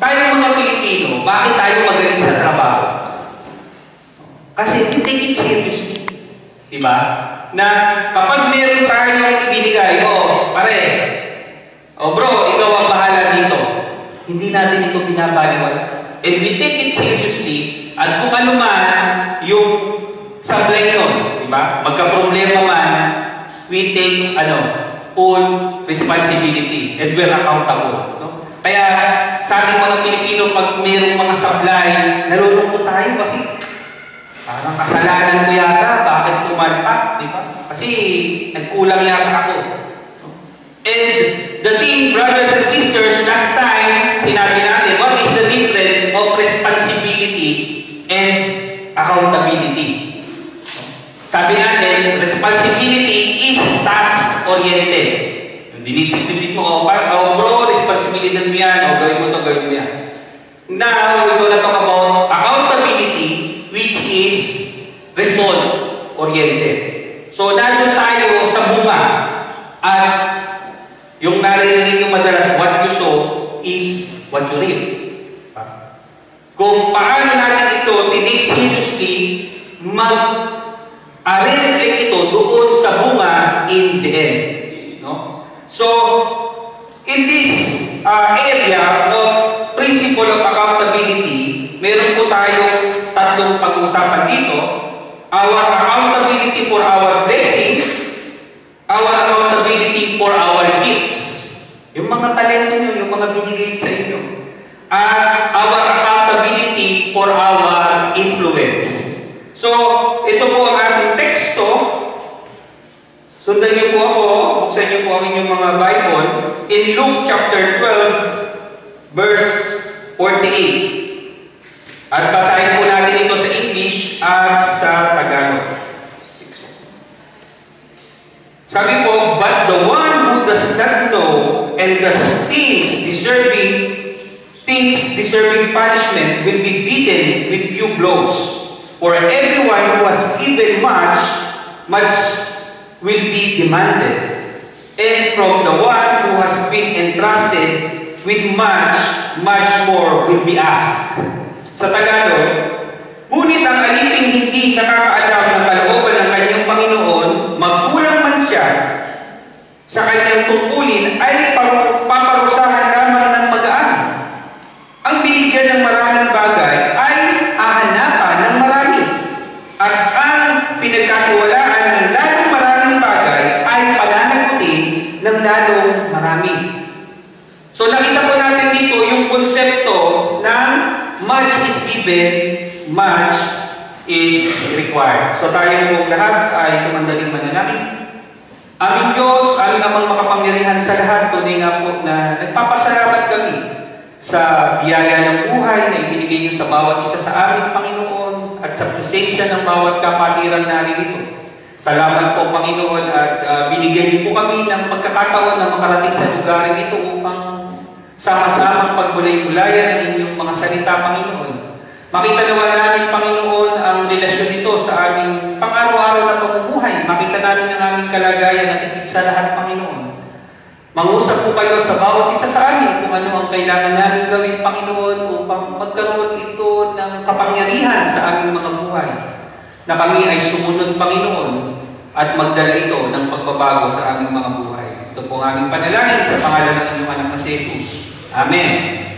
tayo mga Pilipino, bakit tayo magaling sa trabaho? Kasi we take it seriously. Diba? Na kapag meron tayong ibinigay, pare, bro, ikaw ang bahala dito. Hindi natin ito pinabaliwala. And we take it seriously, at kung ano man yung sablay nun, diba? Magka-problema man, we take, full responsibility and we're accountable. No? Kaya sa ating mga Pilipino, pag mayroong mga sablay, nalulungkot tayo kasi parang kasalanan ko yata, bakit tumalpak, di ba? Kasi nagkulang yata ako. And the thing, brothers and sisters, last time, sinabi natin, what is the difference of responsibility and accountability? Sabi natin, responsibility is task-oriented. Dinidistribute mo, bro, responsibility mo yan, gawin mo ito, gawin mo yan. Now, we're gonna talk about accountability, which is result-oriented. So, nandun tayo sa bunga. At yung naririnig yung madalas, what you sow is what you reap. Kung paano natin ito tinake seriously, mag-reflect ito doon sa bunga in the end. No? So, in this area of principle of accountability, meron po tayong tatlong pag-usapan dito. Our accountability for our blessing, our accountability for our gifts. Yung mga talento nyo, yung mga binigay sa inyo. At our accountability for our influence. So, ito po ang ating teksto. Sundan niyo po ako, buksan niyo po ang inyong mga Bible in Luke chapter 12, verse 48. At basahin po natin ito sa English at sa Tagalog. Sabi po, but the one who does not know and does things deserving punishment will be beaten with few blows. For everyone who has given much, much will be demanded. And from the one who has been entrusted with much, much more will be asked. Sa Tagalog, ngunit ang alipin hindi nakakaalam ng kalooban ng kanyang Panginoon, magkulang man siya sa kanyang tungkulin, ay paparusahan lamang ng magaan. Ang binigyan ng maraming bagay ay hahanapan ng marami. At ang pinagkatiwalaan ng lalong maraming bagay ay pananagutin ng lalong marami. So nakita po natin dito yung konsepto ng much is given, much is required. So tayo po lahat ay sumandaling manalangin. Aming Diyos, aming amang makapangyarihan sa lahat, tunay nga po na nagpapasalamat kami sa biyaya ng buhay na ibinigay niyo sa bawat isa sa aming Panginoon at sa presensya ng bawat kapatiran naririto. Salamat po, Panginoon, at binigyan niyo po kami ng pagkakataon na makarating sa lugarin ito upang sama-samang pagbulay-bulayan ng inyong mga salita, Panginoon. Makita naman namin, Panginoon, ang relasyon nito sa aming pang-araw-araw na pamumuhay. Makita namin ang aming kalagayan at higit sa lahat, Panginoon. Mangusap po kayo sa bawat isa sa amin kung ano ang kailangan namin gawin, Panginoon, upang magkaroon ito ng kapangyarihan sa aming mga buhay. Na kami ay sumunod, Panginoon, at magdala ito ng pagbabago sa aming mga buhay. Ito po ang aming panalangin sa pangalan ng inyong anak na si Jesus. Amen.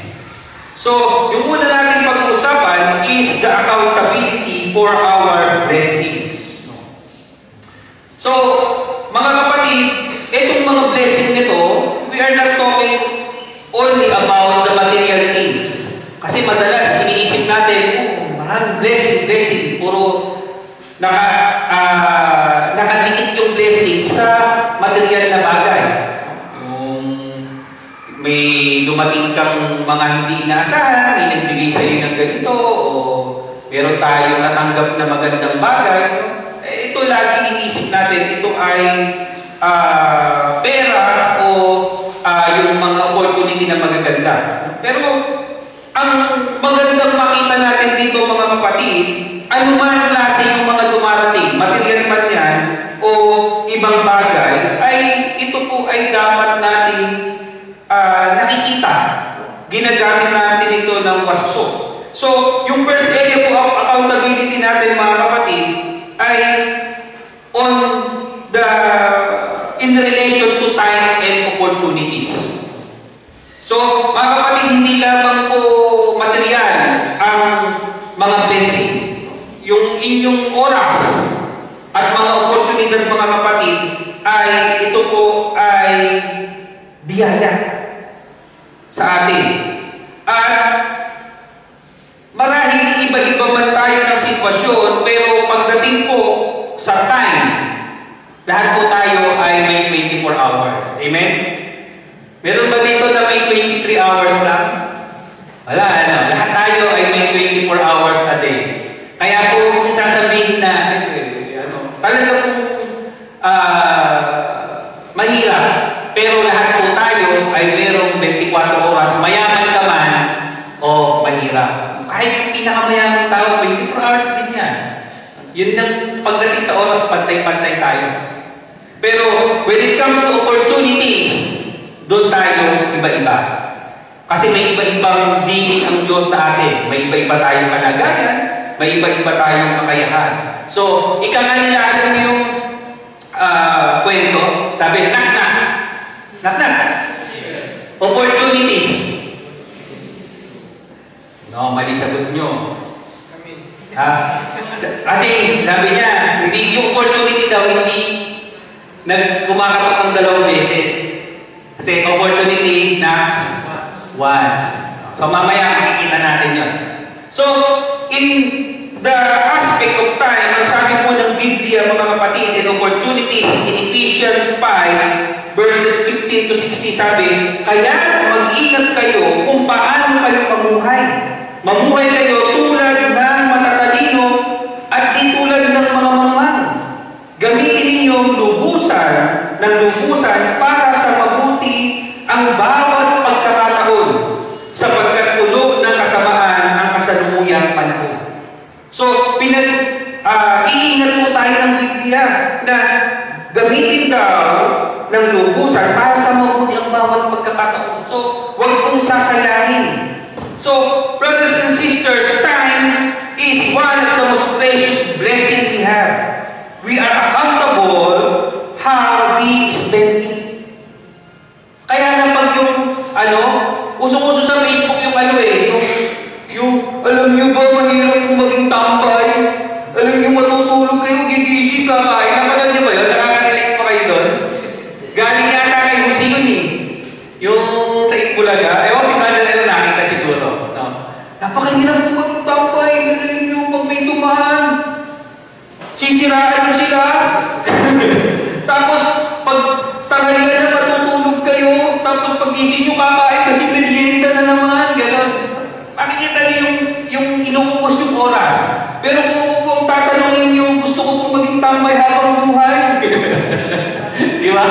So, yung una natin pag-uusapan is the accountability for our blessings. So, mga kapatid, itong mga blessing nito, we are not talking only about the material things. Kasi madalas, iniisip natin, maraming blessing, puro nakadikit yung blessing sa material na bagay. May dumating kang mga hindi inaasahan, may nagbigay sa iyo ng ganito, o meron tayong natanggap na magandang bagay. Ito lagi iniisip natin, ito ay pera o yung mga opportunity na magaganda. Pero ang magandang makita natin dito, mga kapatid, ano man klase yung mga dumarating, material man yan o ibang bagay, ay ito po ay dapat natin nakikita. Ginagamit natin natin ito ng wasto. So, yung first area po of accountability natin mga kapatid ay in relation to time and opportunities. So, mga kapatid, hindi lamang po material ang mga blessing. Yung inyong oras at mga oportunidad mga kapatid ay ito po ay biyaya sa atin. At marahil iba-iba man tayo ng sitwasyon, pero pagdating po sa time, lahat po tayo ay may 24 hours. Amen? Meron ba dito na may 23 hours lang? Wala, ano. Lahat tayo ay may 24 hours a day. Kaya po kung sasabihin na, talaga po mahirap. Pero lahat po tayo ay merong 24 oras. Mayaman ka man o mahirap. Kahit yung pinakamayaman tao, 24 hours din yan. Yun ang pagdating sa oras, pantay-pantay tayo. Pero when it comes to opportunities, doon tayo iba-iba. Kasi may iba-ibang dinig ang Diyos sa atin. May iba-iba tayong kalagayan, may iba-iba tayong kakayahan. So, ika nga nila, alam niyo yung kwento, sabi, nak-nak. Nak-nak. Opportunities. No, mali sagot nyo. Ha? Kasi, sabi niya, hindi yung opportunity daw, hindi kumakatok ng 2 beses. Kasi opportunity na once. So mamaya makikita natin yun. So, in the aspect of time, ang sabi po ng Biblia, mga kapatid, and opportunities in Ephesians 5, verses 15 to 16, sabi, kaya mag-ingat kayo kung paano kayo mamuhay. Mamuhay kayo tulad ng matatalino at di tulad ng mga mamang. Gamitin ninyo ng lubusan para sa mabuti ang bawat pagkakataon sapagkat puno ng kasamaan ang kasalukuyang panahon. So, iingat po tayo ng Biblia na gamitin daw ng lubusan para sa mabuti ang bawat pagkakataon. So, huwag pong sasayangin. So, brothers and sisters, time is one of the most precious blessings we have. We are accountable how we spend it. Kaya na pag yung, usong-uso sa Facebook yung alam niyo ba, mahirap kung maging tambay? Alam niyo, matutulog kayo, gigising ka, kain. Napanood niyo ba yun? Nakaka-relate pa kayo doon? Galing yata kay Jose yun eh. Yung sa Itbulaga, ewan si Brother nakita siguro. No? Napakahirap kung maging tambay. Alam niyo, pag may tumahan, sisiraan nyo sila. Tapos, pag tanghalian na matutulog kayo, tapos pag-gising nyo kakain kasi merienda na naman, gano'n. Makikita niyo yung inuubos yung oras. Pero kung tatanungin nyo, gusto ko pong maging tambay habang buhay. Di ba?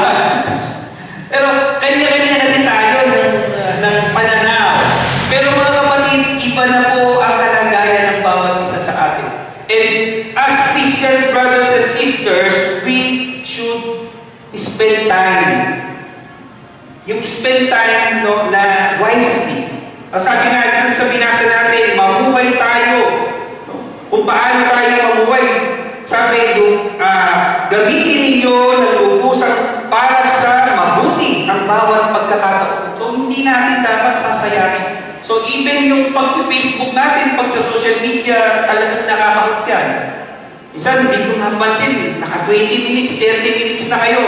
Pero kanya-kanya kasi tayo ng pananaw. Pero mga kapatid, iba na po ang kalagayan ng bawat isa sa atin. And as Christians, brothers and sisters, we should spend time. Yung spend time na wisely. Sabi nga dun sa binasa natin, mamuhay tayo. Kung paano tayo mamuhay. Sabi doon, gamitin ninyo ng lubusan para sa mabuti ang bawat pagkakataon. So hindi natin dapat sasayangin. So even yung pag-Facebook natin, pag sa social media, talagang nakakahot yan. Isa, hindi ko napansin, naka 20 minutes, 30 minutes na kayo.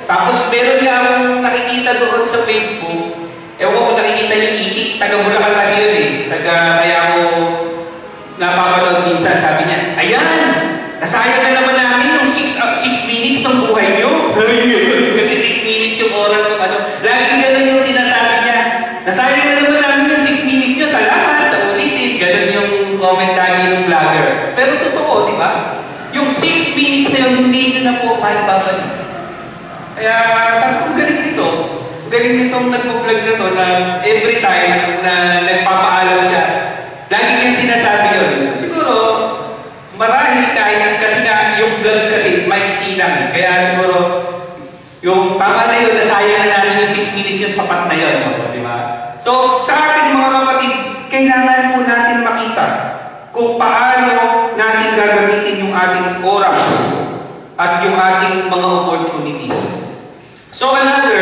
Tapos meron nga akong nakikita doon sa Facebook, ewan ko kung nakikita yung itik, taga-Bulacan kasi yun eh. Kaya ako napapanood minsan, sabi niya, ayan, nasayang na naman namin yung 6 minutes ng buhay nyo. Kasi 6 minutes yung oras ng laging gano'n yung sinasabi niya. Nasayang na naman namin yung 6 minutes nyo, salamat sa ulitin. Gano'n yung comment lagi ng vlogger. Pero totoo, di ba? Yung 6 minutes na yun, hindi nyo na po maibabalik. Kaya sabi ko, galing nito. Galing nitong nag-vlog na to na every time na nagpapaalam siya, lagi niyang sinasabi yun. Siguro, marahil kaya, kasi nga yung vlog kasi maiksi lang. Kaya siguro, yung tama na yun, nasayang na namin yung 6 minutes yung sapat na yun. Di ba? So, sa atin mga kapatid, kailangan po natin makita kung paano natin gagamitin yung ating oras at yung ating mga opportunities. So another,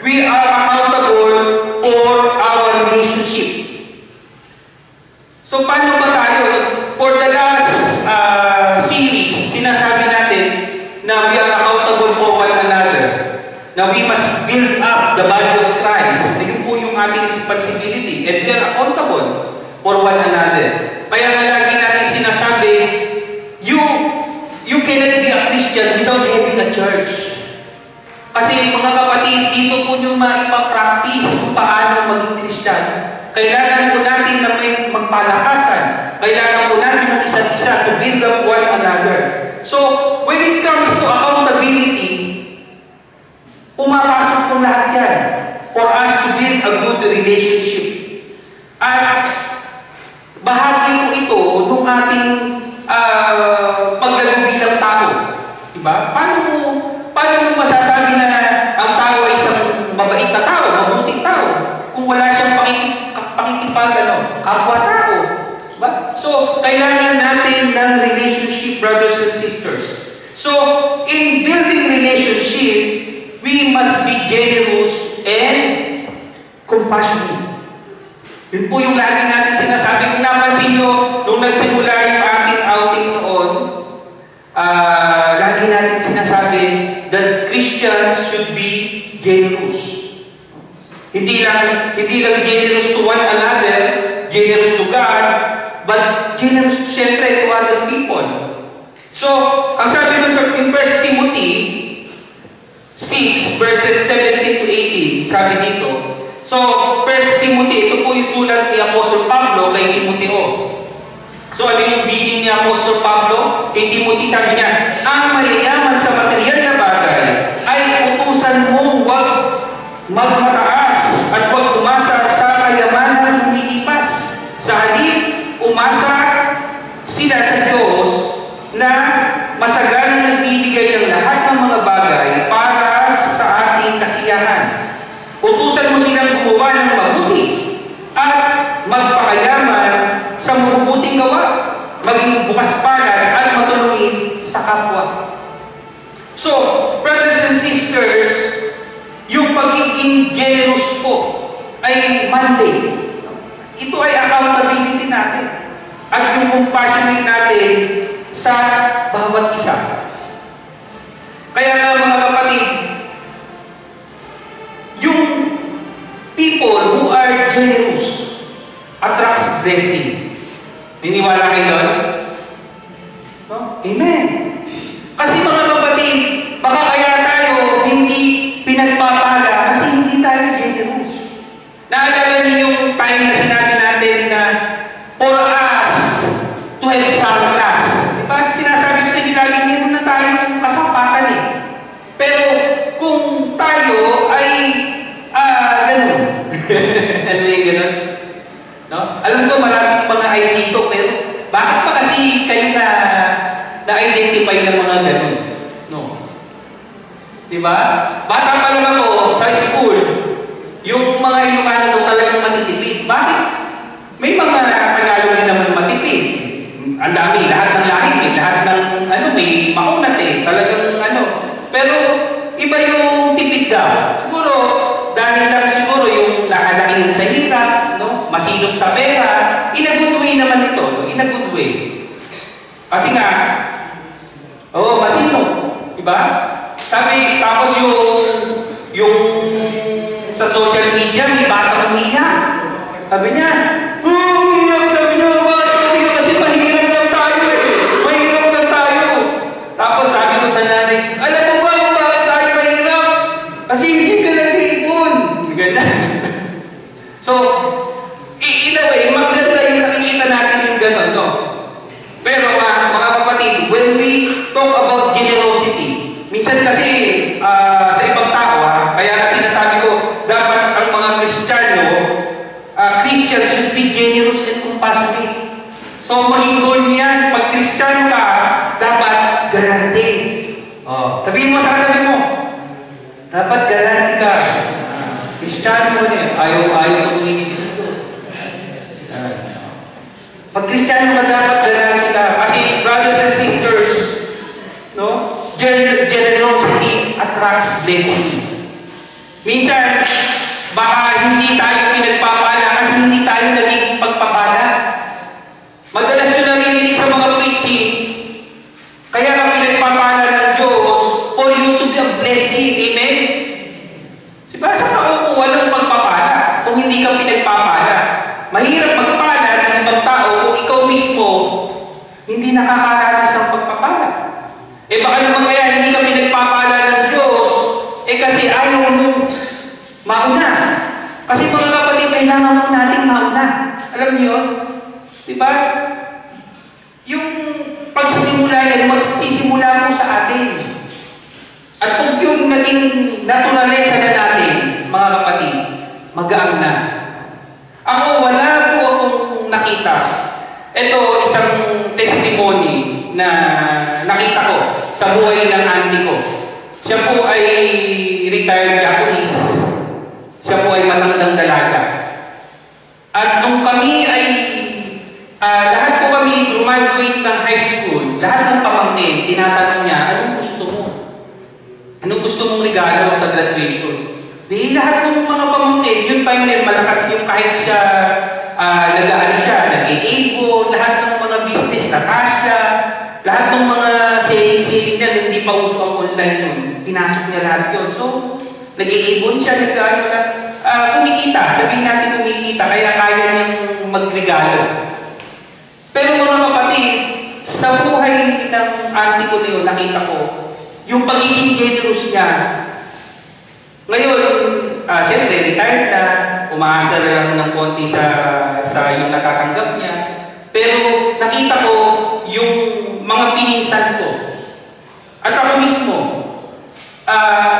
we are accountable for our relationship. So paano ba tayo? For the last series, sinasabi natin na we are accountable for one another. Na we must build up the body of Christ. Yun po yung ating responsibility. And we are accountable for one another. Kaya nga lagi natin sinasabi, you cannot be a Christian without having a church. Kasi mga kapatid, dito po yung maipapractice kung paano maging Christian. Kailangan po natin na may magpalakasan. Kailangan po natin ng isa't isa to build up one another. So, when it comes to accountability, pumapasok po lahat yan for us to build a good relationship. At bahagi po ito nung ating paglago bilang tao. Diba? Paano mo masasabi na ang tao ay isang mabait na tao, mabuting tao, kung wala siyang kapwa-tao? Diba? So, kailangan natin ng relationship, brothers and sisters. So, in building relationship, we must be generous and compassionate. Yun po yung lagi natin sinasabi. Kung napansin nyo, nung nagsimula yung ating outing noon, lagi natin sinasabi that Christians should be generous. Hindi lang generous to one another, generous to God, but generous siyempre to other people. So, ang sabi nun sa in 1 Timothy 6 verses 17 to 18, sabi dito. So, 1 Timothy, ito po yung sulat ni Apostle Pablo kay Timoteo. So, ano yung bidding ni Apostle Pablo? Kay Timothy, sabi niya, ang mayayaman sa material na bagay ay utusan mong huwag magmataas at huwag umasa sa kayamanan lumilipas. Sa halip, umasa sila sa Diyos na masaganang nagbibigay ng lahat ng mga bagay para sa ating kasiyahan. Utusan mo silang gumawa ng mabuti at magpakayaman sa mabubuting gawa, maging bukas palad at matulungin sa kapwa. So, brothers and sisters, yung pagiging generous po ay mandate. Ito ay accountability natin at yung compassionate natin sa bawat isa. Kaya nga mga kapatid, yung people who are generous attracts blessing. Niniwala kayo doon? No? Amen. Kasi mga kapatid, baka kaya tayo hindi pinagpapala kasi hindi tayo generous. Naalala niyo yung time na sinabi natin na for us to have surplus. Diba? Sinasabi ko sa inyo lagi, meron na tayong kasapatan eh. Pero kung tayo ay ganun. Ano yung ganun? No? Alam ko maraming mga ay dito, pero bakit pa kasi kayo na-identify ng mga ganun? No? Diba? Bata pa lang ako sa school, yung mga Ilocano talagang matitipid. Bakit? May mga Tagalog din naman matipid. Ang dami, lahat ng lahi, lahat ng may makunat eh. Talagang Pero iba yung tipid daw. Siguro, dahil lang siguro yung nakalakihan sa hirap, no? Masilop sa pera, in a good way naman ito. In a good way. Kasi nga, masilop. Diba? Sabi, tapos yung sa social media, may batang umiyak. Sabi niya, umiyak, sabi niya, bakit? Kasi mahirap lang tayo eh. Mahirap lang tayo. Tapos sabi ko sa nanay, alam mo ba kung bakit tayo mahirap? Kasi hindi ka nag-iipon. Ganda. So, in a way, maganda yung nakikita natin yung gano'n, no? Pero mga kapatid, when we talk about generosity, minsan kasi sa ibang tao, kaya sinasabi ko, dapat ang mga Christians should be generous and compassionate. So, maging goal niyan, pag Christian ka, dapat garante. Sabihin mo sa katabi mo, dapat garante ka. Christian mo niya, ayaw tumingin ni Jesus. Pag Kristiyano ka, dapat galangin ka. Kasi, brothers and sisters, no? Generosity attracts blessing. Minsan, baka hindi tayo pinagpapala kasi hindi tayo nagiging pagpapala. Madalas nyo narinig sa mga preaching, kaya kami nagpapala ng Diyos for you to be a blessing. Amen? Diba? Sa kakukuha ng pagpapala kung hindi ka pinagpapala. Mahirap magpala ng ibang tao kung ikaw mismo hindi nakakaranas ng pagpapala. Eh baka naman kaya hindi ka pinagpapala ng Diyos, eh kasi ayaw mo mauna. Kasi mga kapatid, kailangan mo natin mauna. Alam niyo yun? Diba? Yung pagsisimula yan, magsisimula mo sa atin. At kung yung naging naturalesa na natin, mga kapatid, magaang na. Ako, wala po akong nakita. Ito, isang testimony na nakita ko sa buhay ng auntie ko. Siya po ay retired Japanese. Siya po ay matandang dalaga. At nung kami ay, lahat po kami graduate ng high school, lahat ng pamangkin, tinatanong niya, anong gusto mo? Anong gusto mong regalo sa graduation? Di lahat ng mga pamangkin, yung time na malakas yung kahit siya, nag-ano siya, nag-i-abo, lahat ng mga business, Natasha, lahat ng mga selling niya, hindi pa uso ang online nun, pinasok niya lahat yun. So, nag-i-ibon siya, nag-ano na, kumikita, sabihin natin kumikita, kaya kaya niyang magregalo. Pero mga kapatid, sa buhay ng auntie ko na yun, nakita ko, yung pagiging generous niya. Ngayon, siyempre, retired na, umaasa na lang ng konti sa yung natatanggap niya. Pero nakita ko yung mga pininsan ko. At ako mismo,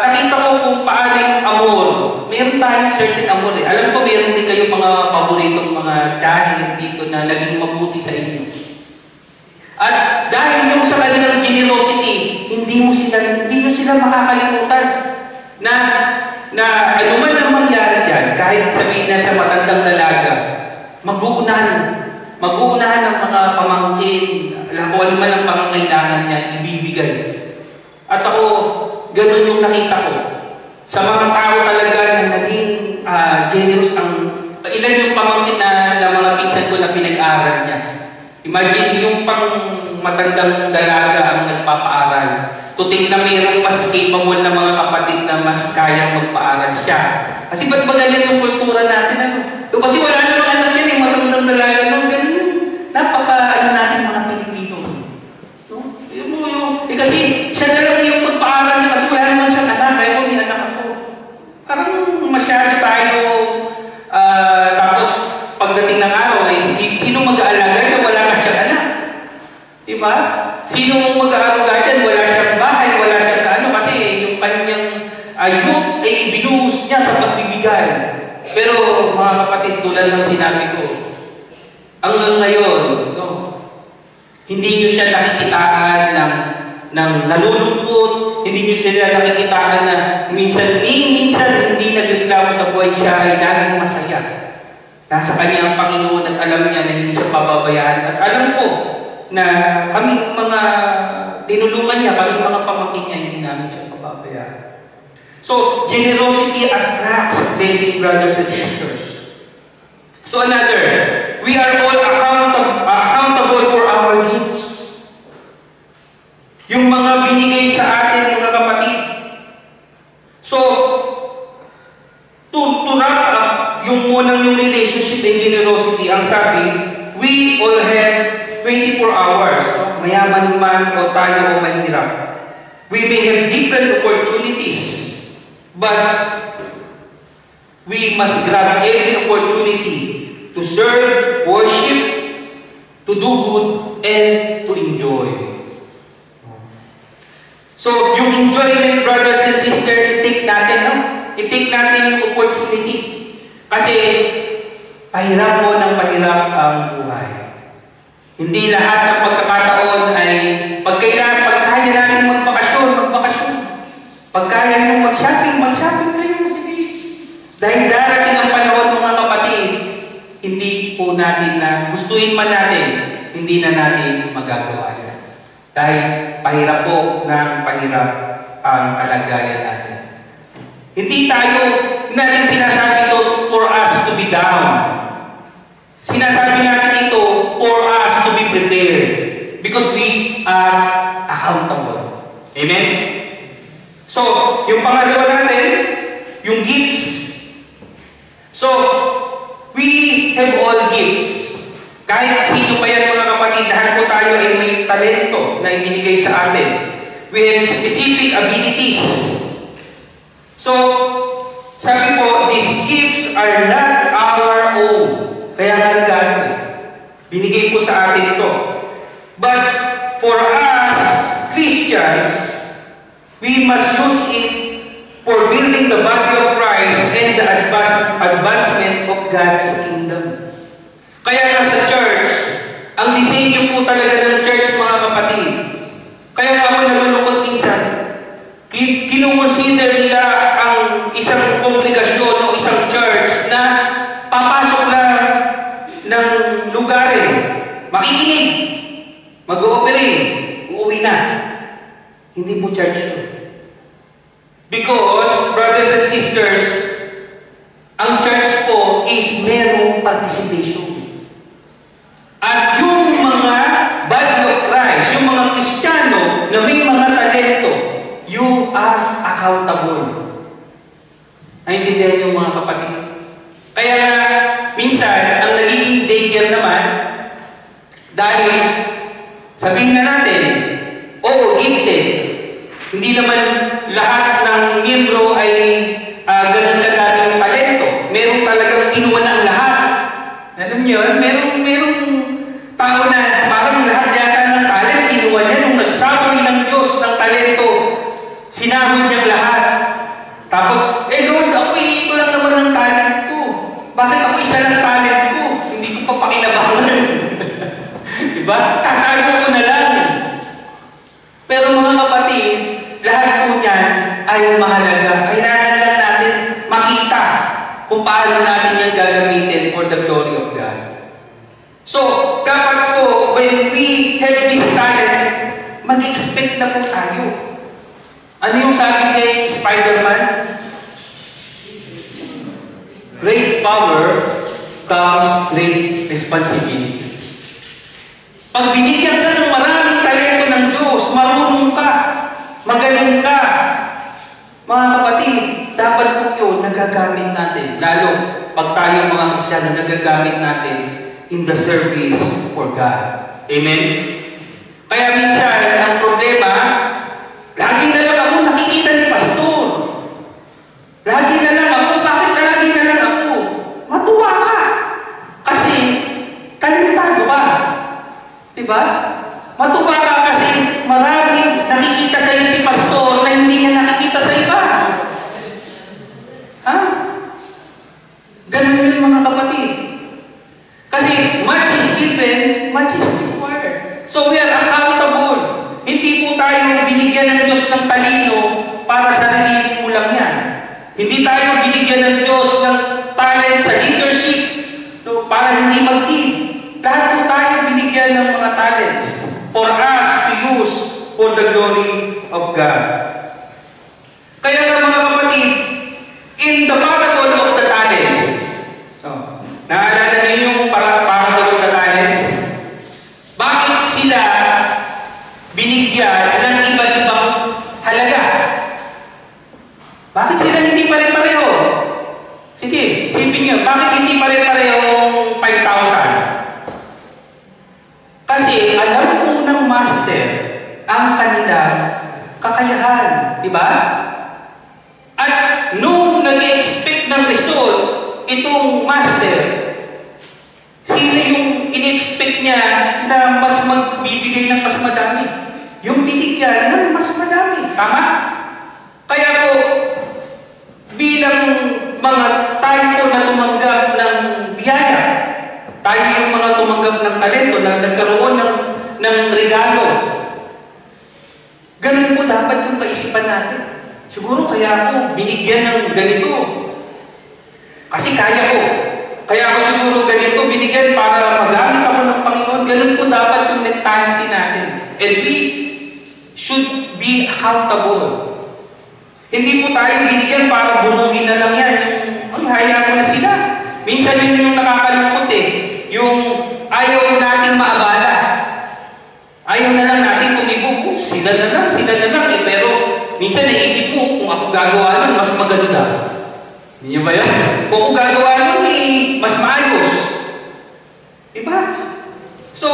nakita ko kung paano yung amor. Meron tayong certain amor eh. Alam ko, meron din kayong mga paboritong mga tiyahin dito na naging mabuti sa inyo. At dahil yung sa kanilang generosity, hindi nyo sila makakalimutan na anuman ang mangyari dyan, kahit sabihin na siya matandang dalaga, mag-uunahan ng mga pamangkin, kung ano man ang pangangailangan niya, ibibigay. At ako, ganun yung nakita ko. Sa mga tao talaga na naging generous ilan yung pamangkin na mga pinsan ko na pinag-aral niya. Imagine yung pang matandang dalaga ang nagpapaaral. Tuting na mayroong mas capable na mga kapatid na mas kayang magpaaral siya. Kasi ba't ba ganyan yung kultura natin? Ano? Kasi wala namang anak yan, matandang dalaga. No? Ganun. Napaka-ano natin mga Pilipino. No? Kasi siya na lang yung magpaaral niya kasi wala naman siyang anak. Kaya ko, anak ako. Parang masyado tayo tapos pagdating ng araw ay sino mag-aalaga na wala na siyang anak? Diba? Sino mag-aaruga dyan? Wala siyang bahay, wala siyang ano, kasi yung kanyang youth ay binuhos niya sa pagbibigay. Pero mga kapatid, tulad ng sinabi ko, hanggang ngayon, no, hindi niyo siya nakikitaan ng nalulungkot, hindi niyo sila nakikitaan na minsan hindi nagreklamo sa buhay siya ay laging masaya. Nasa kanya ang Panginoon at alam niya na hindi siya pababayaan. At alam ko na kami mga tinulungan niya, kami mga pamangkin niya, hindi namin siya pababayaan. So, generosity attracts blessing, brothers and sisters. So another, we are all accountable for our gifts. Yung mga binigay sa atin, mga kapatid. So, to wrap up yung relationship and generosity, ang sabi, we all have 24 hours, mayaman man o tayo o mahirap. We may have different opportunities, but we must grab every opportunity to serve, worship, to do good, and to enjoy. So, yung enjoyment, brothers and sisters, i-take natin, no? I-take natin yung opportunity. Kasi, pahirap mo ng pahirap ang buhay. Hindi lahat ng pagkakataon ay pagkaya natin magbakasyon. Pagkaya nyo mag-shopping kayo. Sige. Dahil darating ang panahon, mga kapatid, hindi po natin natin na gustuin man natin, hindi na natin magagawa yan. Dahil pahirap po ng pahirap ang kalagayan natin. Hindi natin sinasabi ito for us to be down. Sinasabi natin ito for us to be prepared. Because we are accountable. Amen? So, yung pangalawa natin, yung gifts. So, we have all gifts. Kahit sino pa yan mga kapatid, lahat po tayo ay may talento na ibinigay sa atin. We have specific abilities. So, sabi po, these gifts are not our own. Kaya nga gano'n. Binigay po sa atin ito. But for us, Christians, we must use it for building the body of Christ and the advancement of God's kingdom. Kaya nga sa church, ang disenyo po talaga ng church, mga kapatid. Kaya nga ako nalulungkot minsan, kinukonsider nila ang isang kongregasyon o isang church na papasok lang ng lugarin, makikinig, mag-ooperate, uuwi na. Hindi po church yun. Because, brothers and sisters, ang church po is merong participation. At yung mga body of Christ, yung mga Kristiyano na may mga talento, you are accountable. Naintindihan niyo mga kapatid? Kaya minsan, ang nagiging danger naman, dahil sabihin na natin, oo, gifted. Hindi naman lahat ng miyembro ay ganun kadaming talento. Meron talagang kinuha na ang lahat. Alam niyo, merong tao na parang lahat yata ng talent, kinuha niya nung nagsabi ng Diyos ng talento. Sinahod niyang lahat. Tapos, Lord, ito lang naman ang talent ko. Bakit ako isa ng talent ko? Hindi ko pa pakilabangan. Diba? Tatago ko na lang. Pero mga kapatid, lahat po niyan ay mahalaga. Kailangan lang natin makita kung paano natin yan gagamitin for the glory of God. So, dapat po, when we have this talent, mag-expect na po tayo. Ano yung sabi kay Spider-Man? Great power comes great responsibility. Pag binigyan ka ng maraming talento ng Diyos, marunong ka, magaling ka, mga kapatid, dapat po yun nagagamit natin. Lalo, pag tayo mga Kristiyano, nagagamit natin in the service for God. Amen? Kaya minsan, ang problema, lagi na lang ako nakikita ni pastor. Lagi na lang ako, bakit lagi na lang ako? Matuwa ka. Kasi, talentado ka. Diba? Matuwa ka kasi maraming nakikita sa iyo si pastor na hindi niya nakikita sa iba. Ha? Ganun yun mga kapatid. Kasi much is given, much is required. So we are accountable. Hindi po tayo binigyan ng Diyos ng talino para sa sarili mo lang yan. Hindi tayo binigyan ng Diyos ng talent sa leadership para hindi mag-lead. Lahat po tayo binigyan ng mga talents for us to use for the glory of God. Kaya nga mga kapatid, in the parable of the talents, naalala niyo yung parable of the talents? Bakit sila binigyan ng iba-ibang halaga? Bakit sila hindi pare-pareho? Sige, isipin niyo, bakit hindi pare-pareho 5,000? Kasi alam po ng master ang kanilang kakayahan, di ba? At nung nag-expect ng result, itong master, sino yung in-expect niya na mas magbibigay ng mas madami? Yung binigyan ng mas madami. Tama? Kaya po, bilang mga tayo na tumanggap ng biyaya, tayo yung mga tumanggap ng talento na nagkaroon ng regalo. Ganun po dapat yung kaisipan natin. Siguro kaya ako binigyan ng ganito. Kasi kaya ko. kaya ako siguro ganito, binigyan para magamit ako ng Panginoon. Ganun po dapat yung mentality natin. And we should be accountable. Hindi po tayo binigyan para buruhin na lang yan. Ay, hayaan mo na sila. Minsan yun yung nakakalungkot eh. Yung ayaw nating maabala. Ayaw na lang natin kumibo. Sila na lang eh. Pero minsan naisip mo, kung ako gagawa lang, mas maganda. Hindi ba yan? Kung ako gagawa lang eh, mas maayos. Diba? So,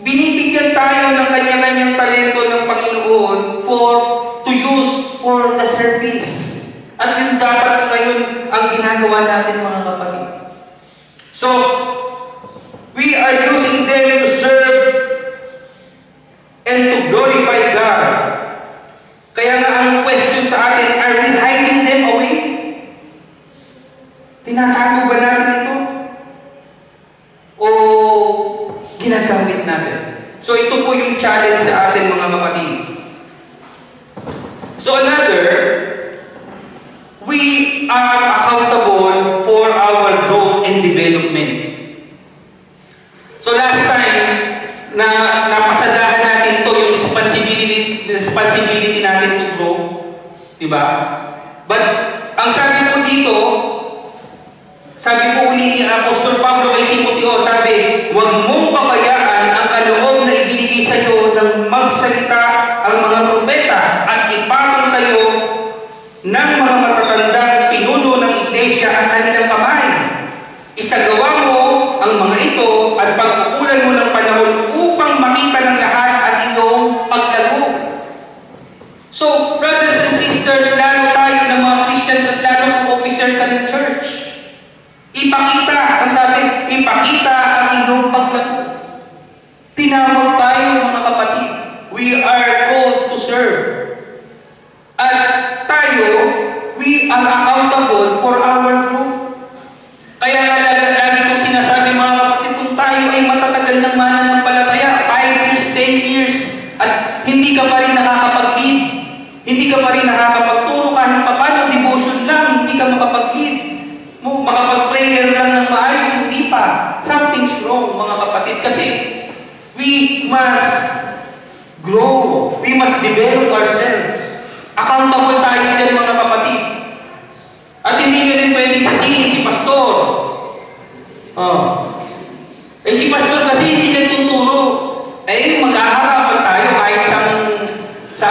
binibigyan tayo ng kanya-kanyang talento ng Panginoon to use for the service. At yun dapat ngayon ang ginagawa natin, mga kapatid. So, we are using them to serve and to glorify God. Kaya nga ang question sa atin, are we hiding them away? Tinatago ba natin ito? O ginagamit natin? So ito po yung challenge sa atin, mga kapatid. So another, we are accountable for our growth and development. So last time, na napasadahan natin to yung responsibility natin to grow. Diba? But, ang sabi po dito, sabi po uli ni Apostol Pablo kay Timoteo, sabi, huwag mong pabayaan ang kaloob na ibinigay sa iyo ng magsalita ang mga propeta at ipatong sa iyo ng mga matatandang pinuno ng iglesia ang kanilang kamay. Isagawa mo ang mga ito at pagkukulan mo ng panahon upang makita ng lahat ang iyong paglago. So, brothers and sisters, lalo tayo ng mga Christians at lalo kung officer ka ng church. Ipakita, ang sabi, ipakita ang iyong paglago. Tinawag tayo, mga kapatid. We are called to serve. At tayo, we are accountable for our growth. Kaya nga lagi kong sinasabi, mga kapatid, kung tayo ay matatagal ng mananampalataya, 5 years, 10 years, at hindi ka pa rin nakakapag-lead, hindi ka pa rin nakakapagturo kahit paano, devotion lang, hindi ka makapag-lead, makapag-prayer lang ng maayos, hindi pa. Something's wrong, mga kapatid, kasi we must grow, we must develop ourselves. Accountable tayo dyan, mga kapatid. At hindi nyo rin pwedeng sisihin si pastor. Si pastor kasi hindi nagtuturo. Mag-aharapan tayo kahit sa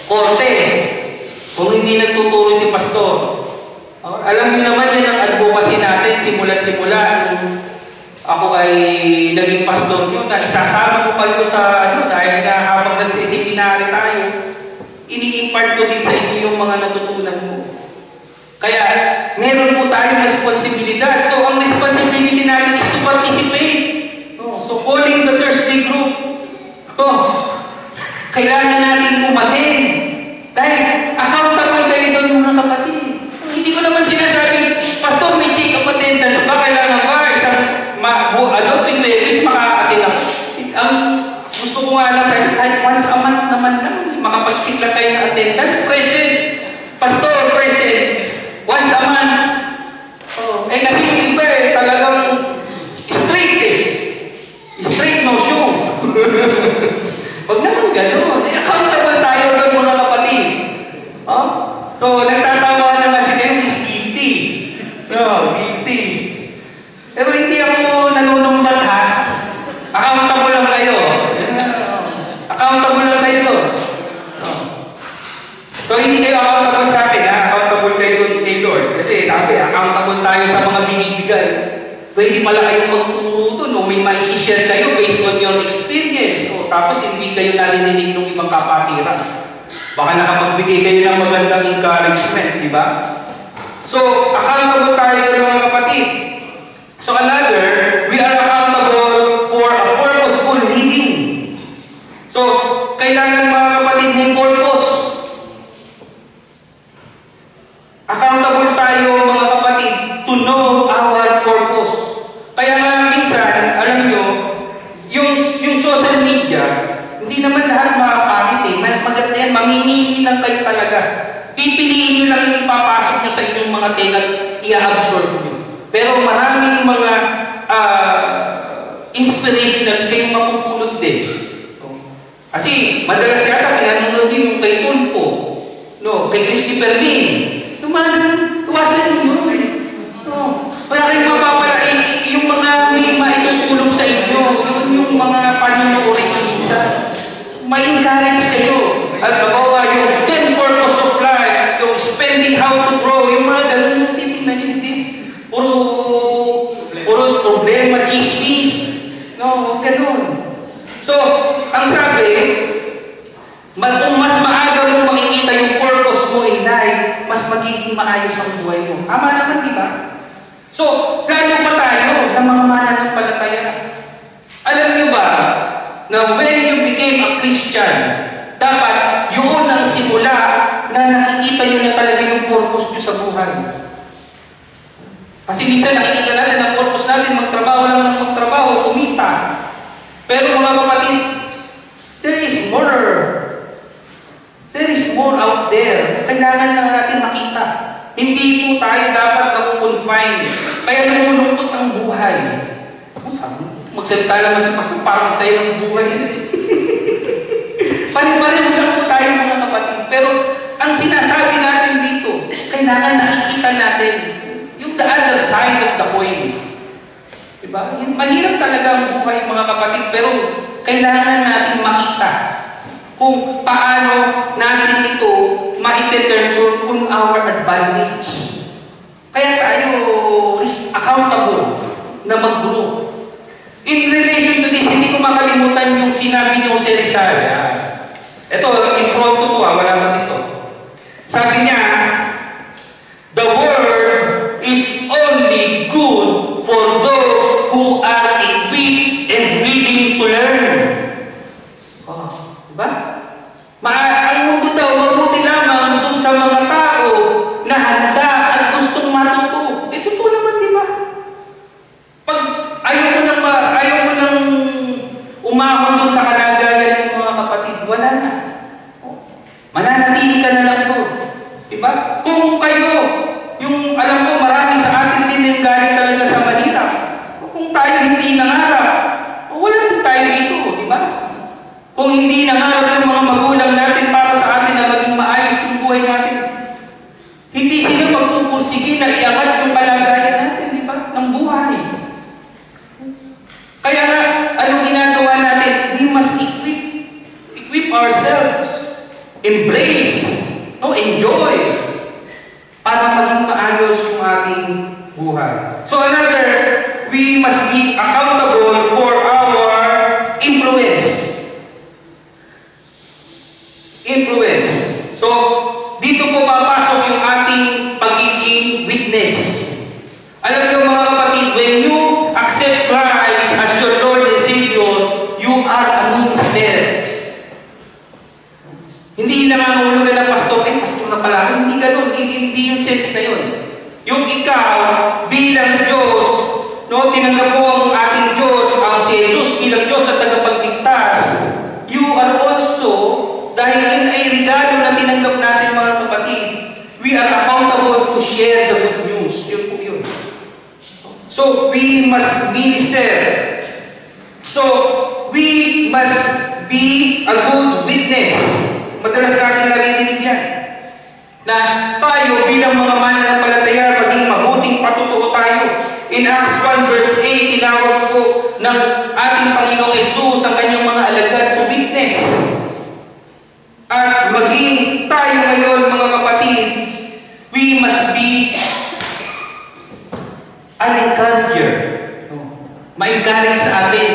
korte. Kung hindi nagtuturo si pastor. Alam niyo naman yan ang advocacy natin, simula ako ay naging pastor nyo, na isasama ko kayo sa dahil nga habang nagsiseminary tayo, ini-impart ko din sa inyo yung mga natutunan mo. Kaya, meron po tayong responsibilidad. So, ang responsibility natin is to participate. So, calling the Thursday group. Kailangan natin umatin. Dahil, accountable kayo doon, mga kapatid. Hindi ko naman sinasabing, pastor, may check of attendance ba? Kailangan ba? Tuwing Webis, makaka-attend ako. Ang gusto ko nga lang sa'yo, once a month naman lang, makapag-check lang kayo ng attendance. Present. Pastor, present. Once a month. Kasi yung iba talagang strict Strict no show. Huwag naman gano'n. Accountable tayo doon, mga kapatid. So, nagtatawa naman si kayo is guilty. Guilty. Pero hindi ako nanunumbat, ha? Accountable lang kayo. Accountable lang kayo. So, hindi kayo accountable sa akin, ha? Accountable kayo kay Lord. Kasi sabi, accountable tayo sa mga binibigay. Pwede pala kayong magturo doon, may mai-share kayo based on your experience. Tapos hindi kayo narinig ng ibang kapatiran. Baka nakapagbigay kayo ng magandang encouragement, di ba? So, accountable tayo mga kapatid. So another, we are accountable for a purposeful living. So, kailangan mga kapatid may purpose. Accountable tayo mga kapatid to know our purpose. Kaya nga minsan, alam nyo, yung social media, hindi naman lahat makakapit maganda yan, mamimili lang kayo talaga. Pipiliin nyo lang yung ipapasok nyo sa inyong mga tenga, i-absorb nyo. Pero maraming mga inspirational kayong mapupulot din. Kasi madalas yata pinanonood yung kay Tulpo, no, kay Christopher Lin. Yung mga tuwasan nyo. No. Kaya kayong mapapala, yung mga may maitutulong sa inyo, yung mga panunuorin nyo minsan. Ma-encourage kayo. At sabawa yung 10 purpose of life, yung spending how to grow, yung mga ganun yung titignan nyo, hindi. Puro problema, chismis. No, ganun. So, ang sabi, kung mas maaga mo makikita yung purpose mo in life, mas magiging maayos ang buhay mo. Tama naman, di ba? So, lalo pa tayo ng mga mananampalataya. Alam niyo ba, na when you became a Christian, dapat yun ang simula na nakikita nyo na talaga yung purpose nyo sa buhay. Kasi minsan nakikita natin ang purpose natin, magtrabaho lang ng magtrabaho, kumita. Pero mga kapatid, there is more. There is more out there. Kailangan lang natin makita. Hindi po tayo dapat nakukonfine. Kaya lumulungkot ang buhay. Ako sabi, magsalita naman si Pastor, parang sa'yo ang buhay. Pari-pari lang po tayo mga kapatid. Pero ang sinasabi natin dito, kailangan nakikita natin yung the other side of the coin. Diba? Mahirap talaga ang buhay mga kapatid, pero kailangan natin makita kung paano natin ito ma-turn on our advantage. Kaya tayo accountable na mag-grow. In relation to this, hindi ko makalimutan yung sinabi ni Jose Rizal. Ito, in front to wala pa dito. Sabi niya, the world is only good for those who are equipped and willing to learn. Oh, diba? Ang mundo daw, mabuti lamang dun sa mga tao na handa at gustong matuto. Totoo naman, diba? Pag ayaw mo nang umahon dun sa kalagayan ng mga kapatid, wala na. Mananatili ka na lang doon. Diba? Kung kayo, yung alam ko, marami sa atin din yung galing talaga sa mahirap. Kung tayo hindi nangarap, wala din tayo dito, di ba? Kung hindi nangarap yung mga magulang natin para sa atin na maging maayos yung buhay natin, hindi sila magpupursige na iangat yung kalagayan natin, di ba? Ng buhay. Kaya nga, anong ginagawa natin? We must equip ourselves, embrace, enjoy, para maging maayos yung ating buhay. So another, we must be accountable for our influence. Influence. So, dito po papasok yung ating pagiging witness. Alam niyo mga kapatid, when you accept Christ as your Lord and Savior, you are a minister. Hindi nangangahulugan na pastor na pala. Hindi ganun. Hindi yung sense na yun. Yung ikaw, bilang Diyos, tinanggap mo ang ating Diyos, ang si Jesus bilang Diyos at tagapagligtas, you are also, dahil yun ay regalo na tinanggap natin mga kapatid, we are accountable to share the good news. Yun po yun. So, we must minister. So, we must be a good witness. Madalas natin narinig yan. Na tayo bilang mga mananampalataya, maging mabuting patutuo tayo. In Acts 1 verse 8, tinawag po ng ating Panginoong Jesus ang kanyang mga alagad to witness. At maging tayo ngayon mga kapatid, we must be an encourager. Ma-encourage sa atin,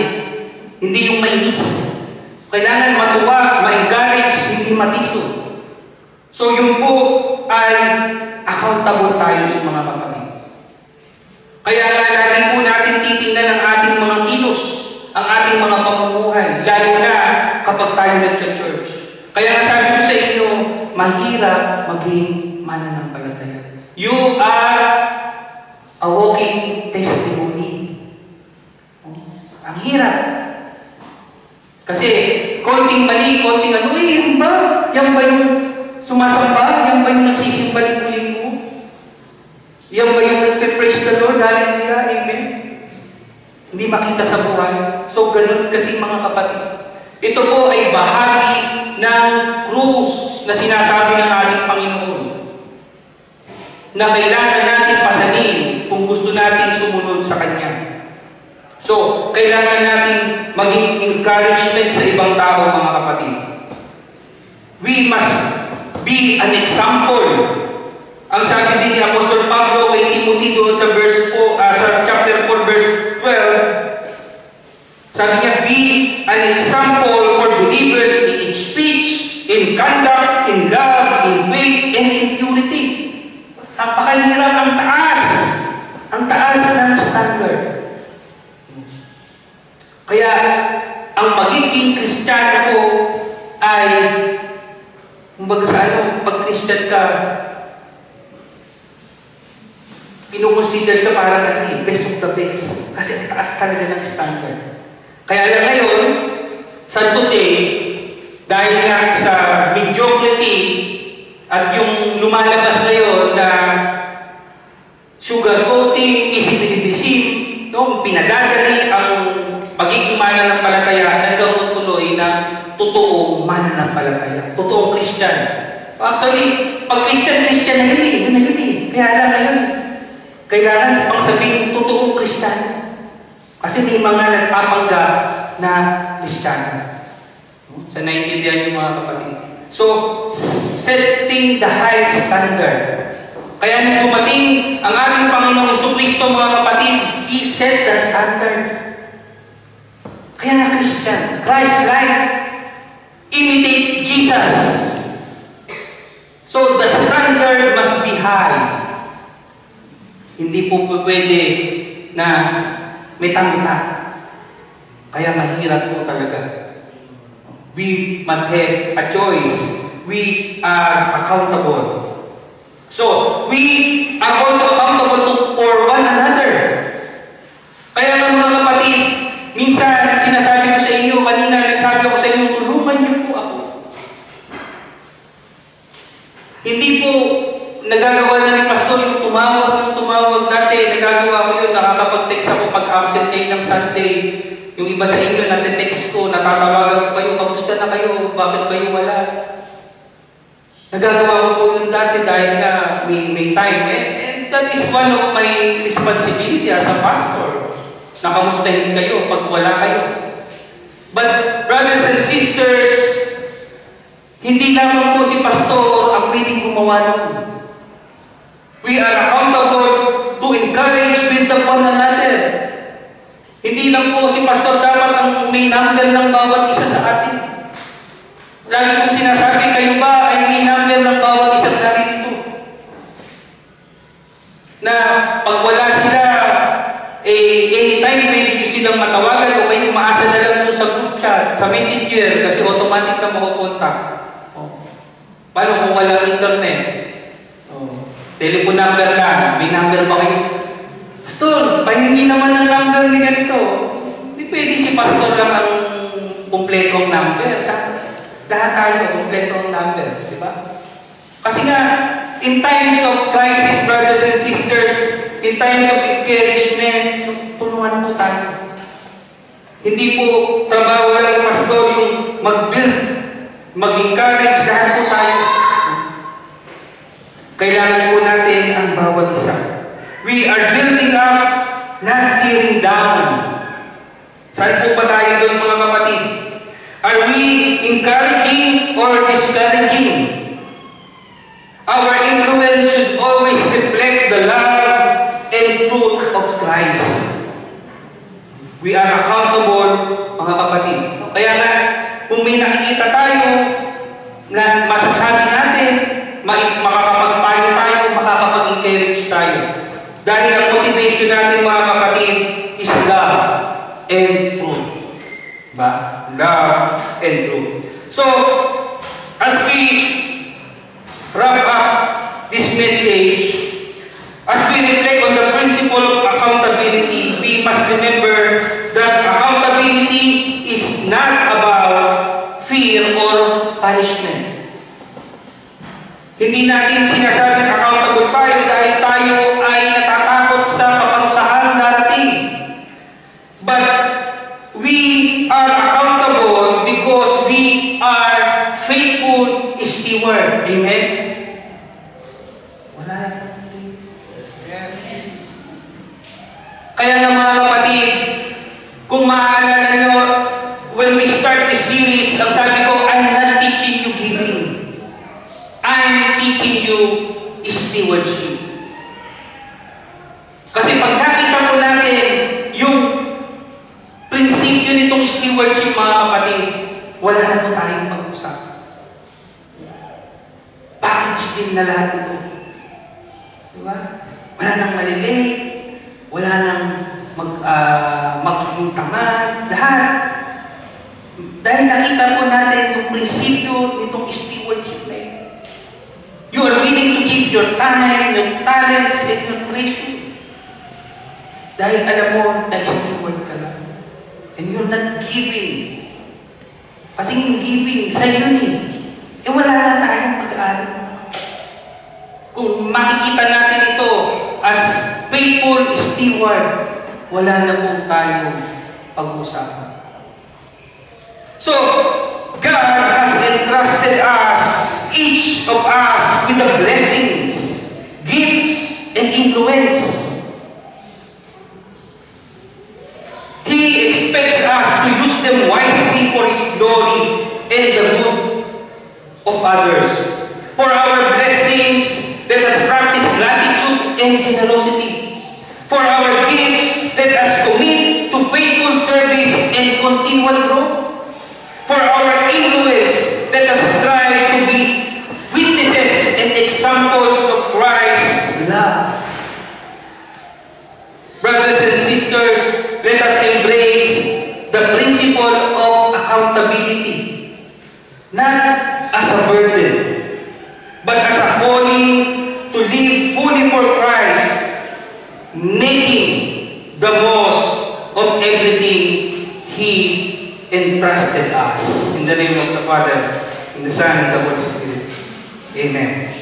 hindi yung mainis. Kailangan matuwa, ma-encourage, hindi matiso. So yun po ay accountable tayo mga kapatid. Kaya nga lagi po natin titingnan ang ating mga kilos, ang ating mga pamumuhay, lalo na kapag tayo nag-church. Kaya nga sabi ko sa inyo, mahirap maging mananampalataya. You are a walking testimony. Ang hirap. Kasi konting mali, konting yan ba? Yan ba yung sumasamba? Yan ba yung nagsisimba linggo-linggo? Yan ba yung the Lord, hallelujah, amen. Hindi makita sa buhay. So, ganun kasi mga kapatid. Ito po ay bahagi ng krus na sinasabi ng ating Panginoon na kailangan natin pasanin kung gusto natin sumunod sa Kanya. So, kailangan natin maging encouragement sa ibang tao, mga kapatid. We must be an example. Ang sabi din ni Apostol Pablo kay Timothy doon sa sa chapter 4, verse 12, sabi niya, be an example for believers in speech, in conduct, in love, in faith, and in purity. Napakahirap, ang taas. Ang taas ng standard. Kaya, ang magiging Kristiyano ko ay, kumbaga sa pag Christian ka, pinukonsider ka parang best of the best. Kasi ang taas talaga ng standard. Kaya lang ngayon, sad to say, dahil nga sa mediocrity at yung lumalabas ngayon na sugarcoating, isipidisip, no, pinadadali ang pagiging mananampalataya, nagkaroon tuloy na totoong mananampalataya, totoong Christian. Actually, pag Christian na yun eh. Kaya lang ngayon, kailangan pang sabihin totoong Christian. Kasi may mga nagpapanggap na Kristiyano. Sa naintindihan niyo mga kapatid. So, setting the high standard. Kaya nung dumating ang ating Panginoong Jesucristo mga kapatid, He set the standard. Kaya nga Christian, Christ-like, imitate Jesus. So, the standard must be high. Hindi po pwede na may tamita. Kaya mahirap po talaga. We must have a choice. We are accountable. So, we are also accountable for one another. Kaya mga kapatid, minsan sinasabi ko sa inyo, kanina nagsabi ako sa inyo, tulungan niyo po ako. Hindi po nagagawa na ni Pastor yung tumawag dati, nagagawa ko yun, nakakapag-text ako pag absent kayo ng Sunday. Yung iba sa inyo, nate-text ko, natatawagan ko kayo, kamusta na kayo, bakit kayo wala? Nagagawa ko po yun dati dahil na may time. And that is one of my responsibility as a pastor. Nakamustahin kayo pag wala kayo. But brothers and sisters, hindi lamang po si Pastor ang pwedeng gumawa nun. We are accountable to encourage with one another. Hindi lang po si Pastor dapat ang may number ng bawat isa sa atin. Lagi kong sinasabi, kayo ba ay may number ng bawat isang narito? Na pag wala sila, anytime pwede nyo silang matawagan o kayo umaasa na lang sa group chat, sa messenger, kasi automatic na makupunta. Paano kung walang internet? Telephone number lang. May number ba kayo? Pastor, pahingi naman ng number ni ganito. Hindi pwede si Pastor lang ang kumpletong number. Lahat tayo, kumpletong number. Diba? Kasi nga, in times of crisis, brothers and sisters, in times of encouragement, tulungan po tayo. Hindi po trabaho lang ng Pastor yung mag-build, mag-encourage, lahat po tayo. Kailangan po natin ang bawat isa. We are building up, not tearing down. Saan po ba tayo doon mga kapatid? Are we encouraging or discouraging? Our influence should always reflect the love and truth of Christ. We are accountable, mga kapatid. Kaya nga, kung may nakikita tayo na masasabi natin, makakapagpayo tayo, makakapag-encourage tayo. Dahil ang motivation natin, mga kapatid, is love and truth. Ba? Love and truth. So, as we wrap up this message, as we reflect on the principle of accountability, we must remember that accountability is not about fear or punishment. Hindi natin sinasabing accountable tayo dahil tayo ay natatakot sa But we are accountable because we are faithful steward. Amen? Wala na. Kaya nga mga kapatid, kung maaalala nyo, when we start this series, ang sabi ko, I'm not teaching you giving. I'm teaching you stewardship. Kasi pag nakita po natin yung prinsipyo nitong stewardship, mga kapatid, wala na po tayong pag-usap. Package din na lahat ito. Diba? Wala nang malilate, wala nang magpuntaman, lahat. Dahil nakita po natin yung prinsipyo nitong stewardship na ito. You are willing to give your time, your talents, and your treasure. Dahil alam mo, na-steward ka lang. And you're not giving. Kasi yung giving, sa'yo yun eh. Eh wala na tayong pag-aaral. Kung makikita natin ito as faithful steward, wala na po tayong pag-usapan. So, God has entrusted us, each of us, with the blessings, gifts, and influence. He expects us to use them wisely for His glory and the good of others. For our blessings, let us practice gratitude and generosity. For our gifts, let us commit to faithful service and continual growth. For our influence, let us strive to be witnesses and examples of Christ's love. Brothers and sisters, let us embrace the principle of accountability, not as a burden, but as a calling to live fully for Christ, making the most of everything He entrusted us. In the name of the Father, and the Son, and the Holy Spirit. Amen.